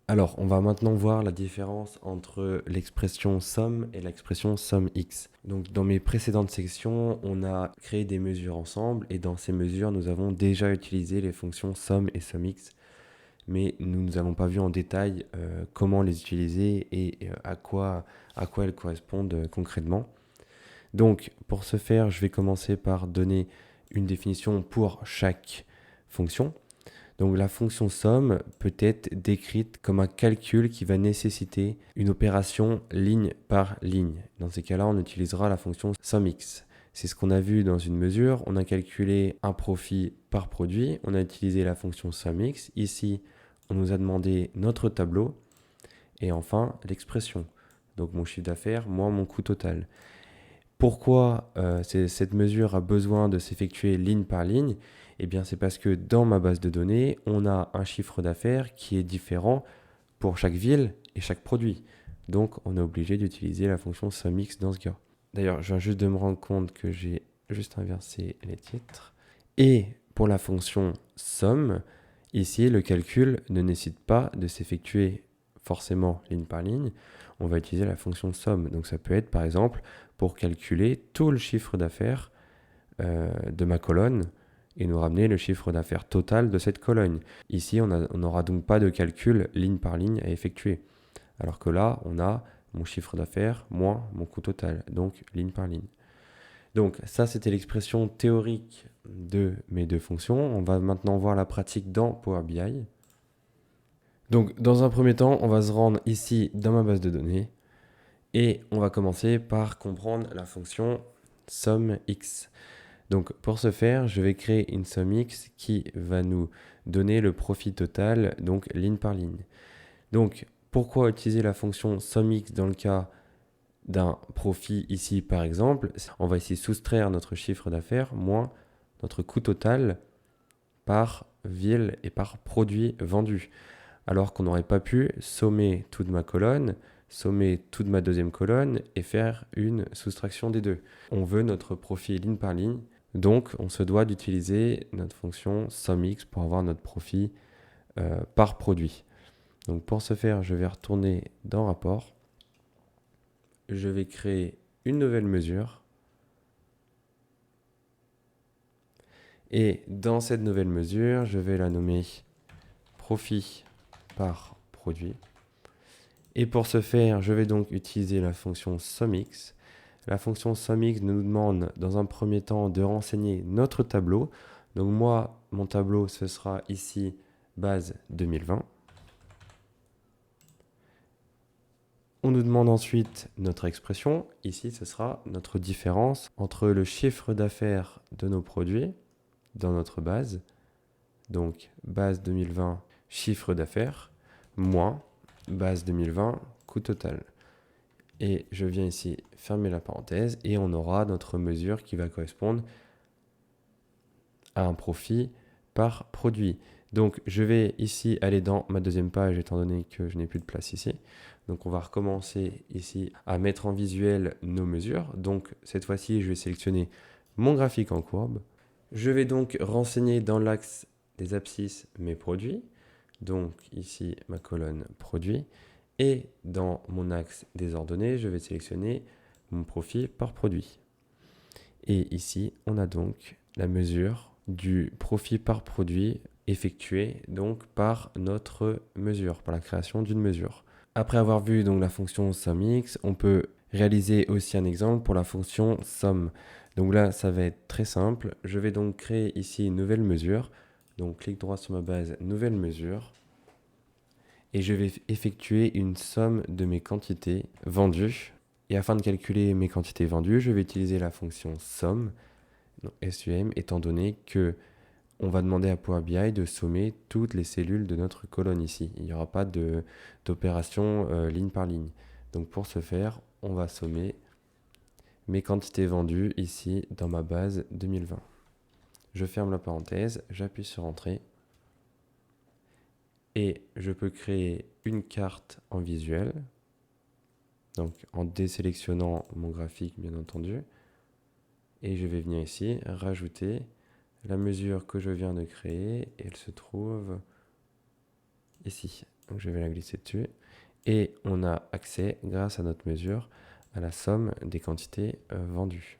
Alors, on va maintenant voir la différence entre l'expression somme et l'expression somme x. Donc, dans mes précédentes sections, on a créé des mesures ensemble et dans ces mesures, nous avons déjà utilisé les fonctions somme et somme x, mais nous n'avons pas vu en détail comment les utiliser et à quoi elles correspondent concrètement. Donc, pour ce faire, je vais commencer par donner une définition pour chaque fonction. Donc la fonction somme peut être décrite comme un calcul qui va nécessiter une opération ligne par ligne. Dans ces cas-là, on utilisera la fonction SUMX. C'est ce qu'on a vu dans une mesure. On a calculé un profit par produit. On a utilisé la fonction SUMX. Ici, on nous a demandé notre tableau. Et enfin, l'expression. Donc mon chiffre d'affaires moins mon coût total. Pourquoi cette mesure a besoin de s'effectuer ligne par ligne? Eh bien, c'est parce que dans ma base de données, on a un chiffre d'affaires qui est différent pour chaque ville et chaque produit. Donc, on est obligé d'utiliser la fonction SUMX dans ce cas. D'ailleurs, je viens juste de me rendre compte que j'ai juste inversé les titres. Et pour la fonction somme, ici, le calcul ne nécessite pas de s'effectuer forcément ligne par ligne. On va utiliser la fonction somme. Donc, ça peut être, par exemple, pour calculer tout le chiffre d'affaires de ma colonne et nous ramener le chiffre d'affaires total de cette colonne. Ici, on n'aura donc pas de calcul ligne par ligne à effectuer. Alors que là, on a mon chiffre d'affaires moins mon coût total, donc ligne par ligne. Donc ça, c'était l'expression théorique de mes deux fonctions. On va maintenant voir la pratique dans Power BI. Donc dans un premier temps, on va se rendre ici dans ma base de données et on va commencer par comprendre la fonction SUMX. Donc pour ce faire, je vais créer une SUMX qui va nous donner le profit total, donc ligne par ligne. Donc pourquoi utiliser la fonction SUMX dans le cas d'un profit ici par exemple? On va ici soustraire notre chiffre d'affaires moins notre coût total par ville et par produit vendu. Alors qu'on n'aurait pas pu sommer toute ma colonne, sommer toute ma deuxième colonne et faire une soustraction des deux. On veut notre profit ligne par ligne, donc on se doit d'utiliser notre fonction SUMX pour avoir notre profit par produit. Donc pour ce faire, je vais retourner dans rapport. Je vais créer une nouvelle mesure. Et dans cette nouvelle mesure, je vais la nommer profit par produit. Et pour ce faire, je vais donc utiliser la fonction SUMX. La fonction SUMX nous demande dans un premier temps de renseigner notre tableau. Donc moi, mon tableau, ce sera ici base 2020. On nous demande ensuite notre expression. Ici, ce sera notre différence entre le chiffre d'affaires de nos produits dans notre base. Donc base 2020, chiffre d'affaires, moins base 2020, coût total. Et je viens ici fermer la parenthèse et on aura notre mesure qui va correspondre à un profit par produit. Donc je vais ici aller dans ma deuxième page étant donné que je n'ai plus de place ici. Donc on va recommencer ici à mettre en visuel nos mesures. Donc cette fois-ci, je vais sélectionner mon graphique en courbe. Je vais donc renseigner dans l'axe des abscisses mes produits. Donc ici ma colonne produit. Et dans mon axe des ordonnées, je vais sélectionner mon profit par produit. Et ici, on a donc la mesure du profit par produit effectué donc par notre mesure, par la création d'une mesure. Après avoir vu donc la fonction SUMX, on peut réaliser aussi un exemple pour la fonction SUM. Donc là, ça va être très simple. Je vais donc créer ici une nouvelle mesure. Donc clic droit sur ma base, nouvelle mesure. Et je vais effectuer une somme de mes quantités vendues. Et afin de calculer mes quantités vendues, je vais utiliser la fonction SUM, SUM, étant donné que on va demander à Power BI de sommer toutes les cellules de notre colonne ici. Il n'y aura pas d'opération ligne par ligne. Donc pour ce faire, on va sommer mes quantités vendues ici dans ma base 2020. Je ferme la parenthèse, j'appuie sur Entrée. Et je peux créer une carte en visuel, donc en désélectionnant mon graphique bien entendu. Et je vais venir ici, rajouter la mesure que je viens de créer. Et elle se trouve ici. Donc je vais la glisser dessus. Et on a accès, grâce à notre mesure, à la somme des quantités vendues.